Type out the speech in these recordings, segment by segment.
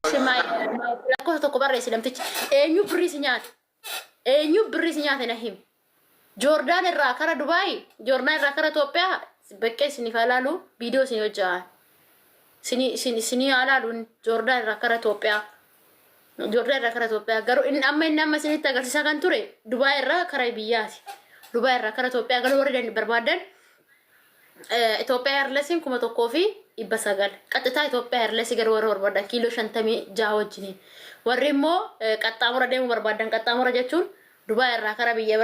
Shimay lakkoofsa tokko barreessi namtichi eenyu birrii si nyaate na himi. Joordaan irraa kara Dubaay, Joordaan irraa kara Itoophiyaa bakkee isiniif ilaalu viidiyoo isin hojjaa. Sini ilaaluun Joordaan irraa kara Itoophiyaa. Joordaan irraa kara Itoophiyaa garuu inni amma isinitti agarsiisaa kan ture Dubaay irraa kara biyyaati. Dubaay irraa kara Itoophiyaa galuu warri barbaadan Itoophiyaa Airlines 1,900 qaxxitaa Itoophiyaa Airlines garuu warra barbaadan kiiloo 56 wajjiniin. Warri immoo qaxxaamura deemuu barbaadan qaxxaamura jechuun Dubaay irraa kara biyya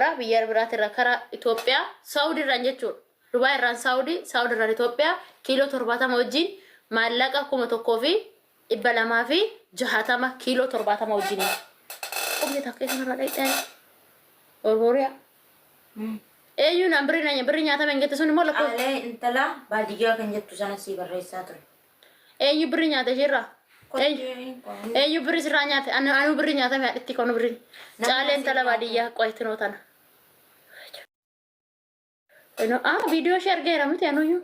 biraati irraa kara Itoophiyaa Saudi irraan jechuudha. Dubaay irraan Saudi irraan Itoophiyaa kiiloo 70 wajjin maallaqa 1,260 kiiloo 70 wajjiniin. Qubni takkee kanarra dhayxee Orbooriyaa. Eenyu nan birri nyaata mengete sun immoo lakkoo. Ale intala baadiyyaa kan jettu sana si barreessaa ture. Eenyu birri nyaata jirra? Eenyu birri sirraa nyaate? Anu birri nyaata mee itti koonu birri. Caalee intala baadiyyaa qo'ittinoo tana. Viidiyoo ishee argeera miti anuyyuu.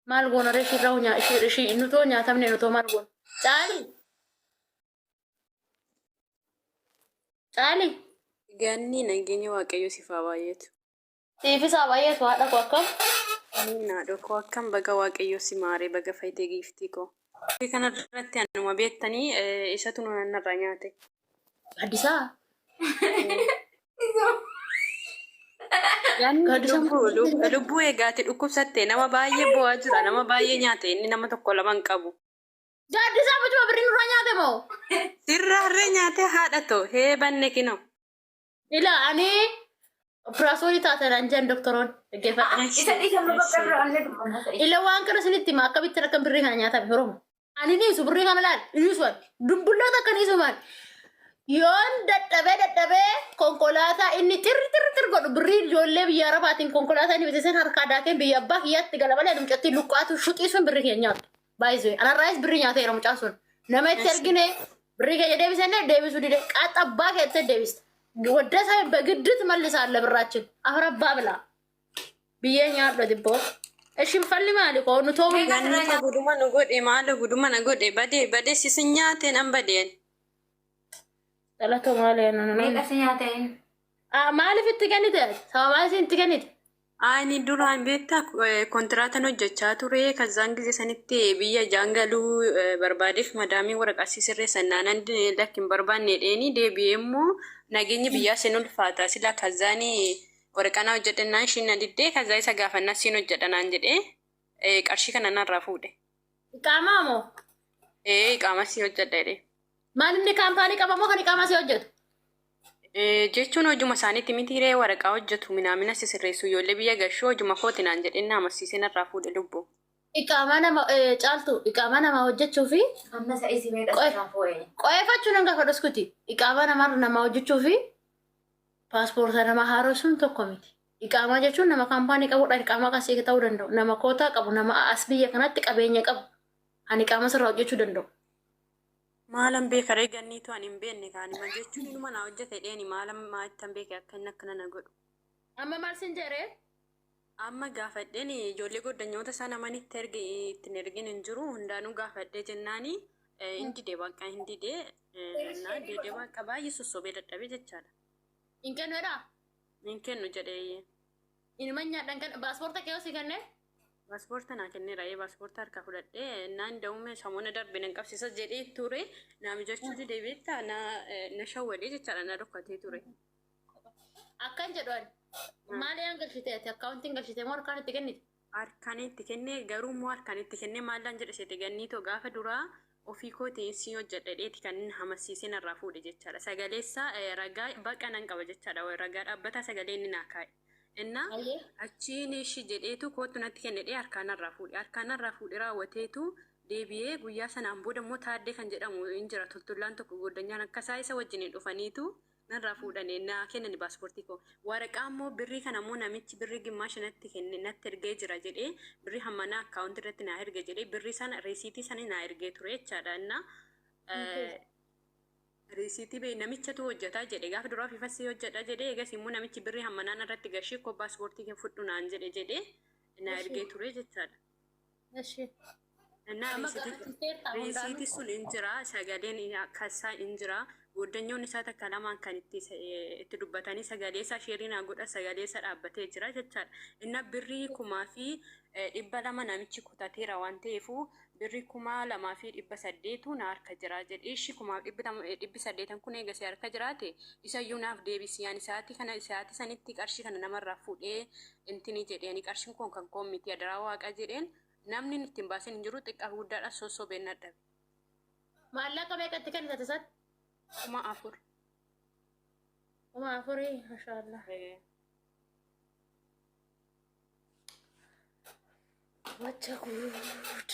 Maal goona ree shirraa ishii nutoo nyaatamne nutoo maal goona? Caali. Ganni nageenya waaqayyo sifa baay'eetu. Siifisa baay'eetu haadha koo akkam? Naa dhokoo akkam baga waaqayyo si maaree baga faayitee giiftii koo. Kana irratti anuma beektanii isatu narraa nyaate. Addisaa? Lubbuu eegaati dhukkubsatte nama baay'ee bu'aa jira nama baay'ee nyaate inni nama tokko lama hin qabu. Addisaa bujuma birri nurraa nyaate moo? Sirraarree nyaate haadha too hee banne kinoo. Ila ani operaasyoonii taatan jan doktoroon dhaggeeffadha. Ila waan kana sinitti ma akkamitti akka birrii kana nyaatame Oromo. Ani ni isu birrii kana laal isuun dubbulloota akka isu maal. Yoon dadhabee konkolaataa inni tir godhu birrii ijoollee biyya Arabaatiin konkolaataa inni bitisen harkaa daakeen biyya abbaa kiyyaatti galamalee adumcatti luqqaatu shuxii sun birrii keenya nyaatu. Baay'isuu anarraayis birrii nyaata yeroo mucaa sun nama itti argine birrii keenya deebisanii deebisuu dide qaxabbaa keessatti deebiste. Wadda saya በግድት መልሳለ ብራችን አፍረባ ብላ ቢየኛ አለ ድቦ እሺ ፈልማሊ ቆኑ ቶሚ ganna guduma nugode maala guduma nugode bade sisinyate nambadeen talato maale no Meeqa si nyaateen? maali fitti ganite sababa sinti ganite ani duraan beektaa kontiraataan hojjechaa ture kazzaan ጊዜ sanitti biyya jaangaluu barbaadeef madaamii waraqaa sirreessan naanan lakkin barbaanne dheeni deebi'ee immoo nageenyi biyyaa sin ulfaata sila kazzaani waraqaa hojjedhannaan ishiin diddee kazzaa isa gaafannaa siin hojjedhanaan jedhee qarshii kana narraa fuudhe. Iqaamaa moo? Iqaama si hojjedha jedhee. Maalinni kaampaanii qabamoo kan iqaamaa si hojjetu? Jechuun hojuma isaaniitti mitiiree waraqaa hojjetu minaamina sisirreessu ijoollee biyya gashuu hojuma kootinaan jedhee naamasiisee narraa fuudhe lubbuu. Iqaamaa nama caaltu iqaamaa nama hojjechuu fi Amma sa'isi meeqa sirraa fuudhe? qo'eeffachuu nan gaafa dhuskuti iqaamaa nama hojjechuu fi paaspoorta nama haaromsuun tokko miti. Iqaamaa jechuun nama kaampaanii qabudha. Iqaamaa qasii ta'uu danda'u. Nama kootaa qabu nama as biyya kanatti qabeenya qabu ani iqaamaa sirraa hojjechuu danda'u. Maalan beekaree ganniitu ani hin beekne kaanima jechuun inuma na hojjete dheeni maalan maalittan beeke akka inni akkana na godhu. Amma maal sin jedhee? Amma gaafadheen ijoollee goddanyoota isaa namanitti ittiin ergin hin jiru hundaanuu gaafadhee jennaani hin didee bakka hin didee deedee bakka baay'ee sossobee dadhabee jechaadha. Hin kennuudhaa? Hin kennu jedhee. Inuma nyaadhaan kan paaspoorta kee osii kennee? Paaspoorta naa kenneera paaspoorta harkaa fudhadhee naan da'ume samoona darbe nan qabsiisa jedhee ture naami jechuuti deebiitta na shawwadee jechaadha na dhokkatee ture. Akkan jedhan maali aan galchite ati akkaawuntiin galchite moo harkaan itti kennite? Harkaan itti kennee garuu immoo harkaan itti kennee maallaan jedhe seete ganniitoo gaafa duraa ofii kootiin si hojjedheeti kan hamasiisee narraa fuudhe jechaadha. Sagaleessa ragaa baqa nan qaba jechaadha ragaa dhaabbataa sagalee inni naa kaa'e. Inna achiin ishi jedheetu kootu natti kennedhee harkaan narraa fuudhe. Harkaan narraa fuudhe raawwateetu deebi'ee guyyaa sanaan booda immoo taaddee kan jedhamu hin jira toltollaan tokko goddanyaan akkasaa isa wajjin dhufaniitu narraa fuudhanii naa kennani paaspoortii koo. Waraqaa immoo birrii kana immoo namichi birrii gimmaasha natti kenne natti ergee jira jedhee birrii hammanaa akkaawuntii irratti naa erge jedhee birrii sana reesiitii sana naa ergee ture jechaadha. Inna reesiitii bee namichatu hojjetaa jedhe gaafa duraa fifasii hojjedha jedhee eegas immoo namichi birrii hammanaan irratti gashee koo paaspoortii kee fudhu naan jedhe jedhee naa ergee ture jechaadha. እና Amma gaafachiisteerta hundaanuu. riisiiti sun injira sagaleen akkasaa injira booddanyoon isaa takka lamaan kan itti dubbatanii sagalee isaa sheeriin godha sagalee isaa dhaabbatee jira jechaadha. Inna birrii 2,200 namichi kutateera waan ta'eefu birrii 2,800 na harka jira jedhee ishi 2,800 kun eegas harka jiraate isayyuu naaf deebisiyaan isaati kana isaati sanitti qarshii kana namarraa fuudhee intini jedheeni qarshiin kun kan koomiti adaraa waaqa jedheen. Namni ittiin baasin hin jiru xiqqaa guddaadha sossobeen nadhabe. Maallaqa meeqatti kan isa tasat? 4,000. 4,000 mashallah. Wacha good.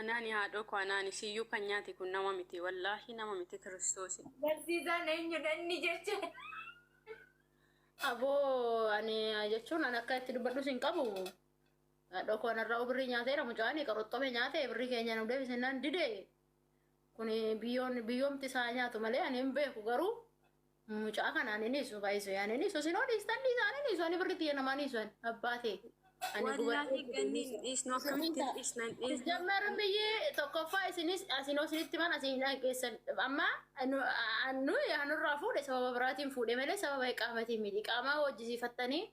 Anaani haadhoo koo anaani siyyuu kan nyaate kun nama miti wallaahi nama miti kiristoosi. Barsiisaan eenyudhanni jecha. Aboo ani jechuun an akka itti dubbadhu sin qabu. Dhokon irraa birrii nyaateera mucaanii qaroxxome nyaatee birrii keenya nu deebisennaan dide. Kuni biyyoomti isaa nyaatu malee ani hin beeku garuu mucaa kanaan inni isu baay'isu yaani inni isu sinoo dhiistan dhiisaan inni isu ani birrii xiyya namaan isu abbaate. Wallaahi ganni dhiisnu akkamitti dhiisnan dhiisnu. Jammaran biyyee tokkoffaa isinis asinoo isinitti man asin keessan amma nuyi anurraa fuudhe sababa biraatiin fuudhe malee sababa iqaamatiin miti iqaamaa hojjisiifattanii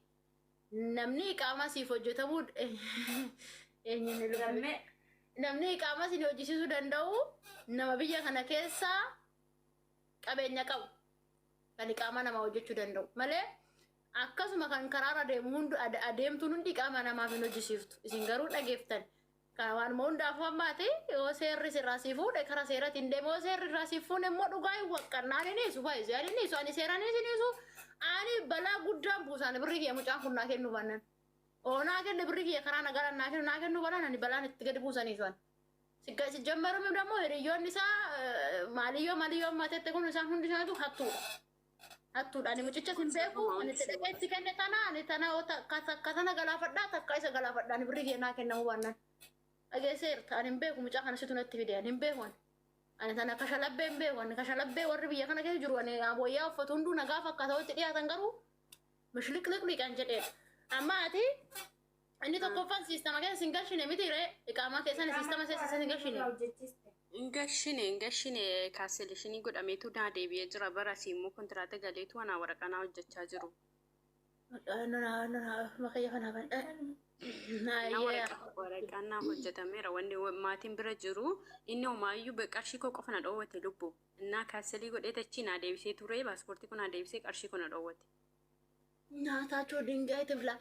namni iqaamaa siif hojjetamuu namni iqaamaa siin hojjisiisuu danda'u nama biyya kana keessaa qabeenya qabu kan iqaamaa nama hojjechuu danda'u malee akkasuma kan karaarra deemu hundi adeemtuun hundi iqaamaa namaaf hin hojjisiiftu isin garuu dhageeftan kan waan hundaaf hammaate yoo seerri sirraa si fuudhe karaa seeratiin deemu yoo seerri irraa si fuudhe immoo dhugaa hin waqqannaan inni isu baay'isu yaani inni isu ani seeraan isin isu ani balaa guddaan buusan birrii kiyya mucaan kun naa kennu bannan oonaa kenne birrii kiyya karaa nagaran naa kennu bannan ani balaan itti gadi buusanii suan si jammaruun immoo hiriyoonni isaa maaliyyoo ammateette kun isaan hundi isaatu hattuudha ani mucicha sin beeku ani itti dhaqee itti kenne ani tana katana galaafadhaa takka isa galaafadhaa ani birrii kiyya naa kennamu bannan dhageesseerta ani hin beeku mucaa kana situ natti fide ani hin beeku ani tana kashalabbee hin beeku ani kashalabbee warri biyya kana keessa jiru ani wayyaa uffatu hunduu nagaa fakkaatawatti dhiyaatan garuu mishliqliqliqan jedheedha amma ati inni tokkoffaan siistama keessa hin galchine miti ree iqaamaa keessan siistama keessa hin galchine Ingashine kaaselishinii godhameetu naa deebi'ee jira bara siimmoo kontiraata galeetu anaa waraqanaa hojjechaa jiru. Makayya kana ban waraqanaa hojjetameera wanni maatiin bira jiru inni homaayyuu qarshii koo qofa na dhoowwate lubbu innaa kaaselii godhee tachii naa deebisee ture paaspoortii kun naa deebisee qarshii koo na dhoowwate. Nyaataachoo dingaayiti bila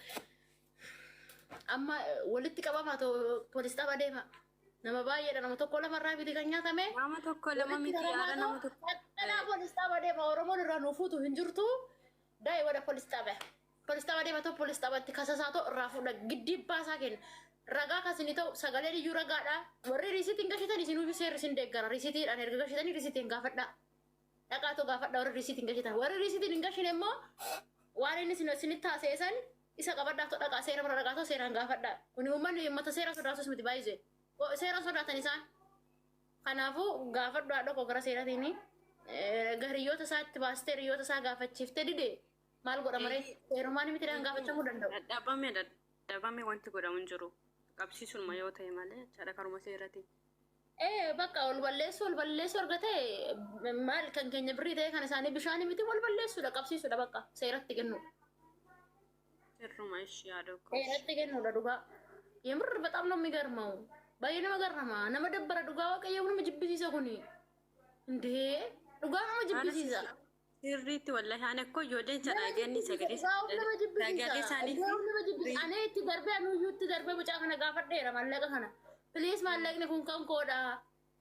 amma walitti qabamaa polis xaba deema. Nama baay'eedha nama tokko lamarraa biti kan nyaatame. Nama tokko lama miti yaada nama tokko. Kanaa polis xaba deema Oromoon irraa nuufuutu hin jirtu daa'e wada polis xaba. Polis xaba deema tokko polis xabatti kasasaatoo irraa fuudha giddi baasaa kenna. Ragaa kasini ta'u sagalee iyyuu ragaadha. Warri riisitiin gashitan isinuu seerri isin deeggara. Riisitiidhaan erga gashitanii riisitiin gaafadha. Dhaqaatoo gaafadha warri riisitiin gashitan. Warri riisitiin hin gashine immoo waan inni isinitti haaseessan isa qabadhaaf to dhaqaa seera bira dhaqaatoo seeraan gaafadha. Kuni uummanni mata seera sodaatus miti baay'isee. Seera sodaatan isaan. Kanaafuu gaafadhaa dhaqoo gara seeratiin gariyyoota isaatti baastee hiriyoota isaa gaafachiiftee dide maal godha maree seerumaan miti gaafachamuu danda'u. Dhabame wanti godhamu hin jiru. Qabsiisuun yoo ta'e malee chaadha karuma seerati. Bakka wal balleessu argatee maal kan keenya birrii ta'e kan isaanii bishaan miti wal balleessuudha qabsiisuudha bakka seeratti kennu. Sirruma ishee yaada koo. Seeratti kennuudha dhugaa. Yemir በጣም ነው የሚገርመው ባይ ነው ገረማ ነመ ደበረ ዱጋ ወቀየው ነው ጅብሲሳ ኩኒ እንዴ ዱጋ ነው ጅብሲሳ sirriitti wallahi ana ko yoden chana genni sagade saani ane itti darbe anu yutti darbe buca kana gaafadheera mallaqa kana please mallaqni kun kan koodha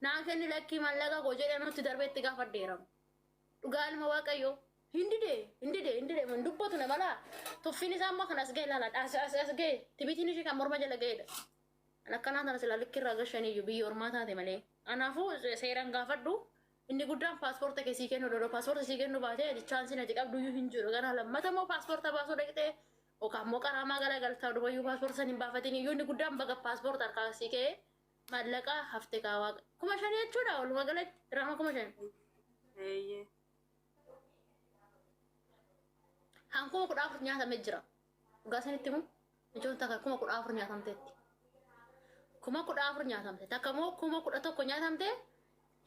naa kenni lakki mallaqa ko jedhe anu itti darbe itti gaafadheera dhugaan ma waaqayyo hindide man dubbatu na mala tuffin isaa amma kan asgee laala asgee tibitiin ishee kan morma jala ga'eedha akkana tan sila likkirraa gashanii biyya ormaa taate malee anaafuu seeraan gaafadhu inni guddaan paaspoorta ke sii kennu dodo paaspoorta sii kennu baatee chaansiin ati qabdu iyyuu hin jiru gara lammata moo paaspoorta baasuu dhaqxee yookaan moo qaraamaa galagaltaa dubayyuu paaspoorta san hin baafatin iyyuu inni guddaan baga paaspoorta harkaa sii ka'ee mallaqa hafte kaawaa 5,000 jechuudha walumaa galatti dirhama 5,000. Hankuma 14 nyaatamee jira. Dhugaa isinitti kun ijoon takka 14 nyaatamteetti. kuma 14 nyaatamte takka moo kuma 11 nyaatamte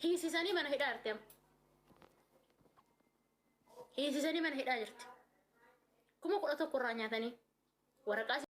hiisisanii mana hidhaa jirti amma. Hiisisanii mana hidhaa jirti kuma 11 irraa nyaatanii waraqaa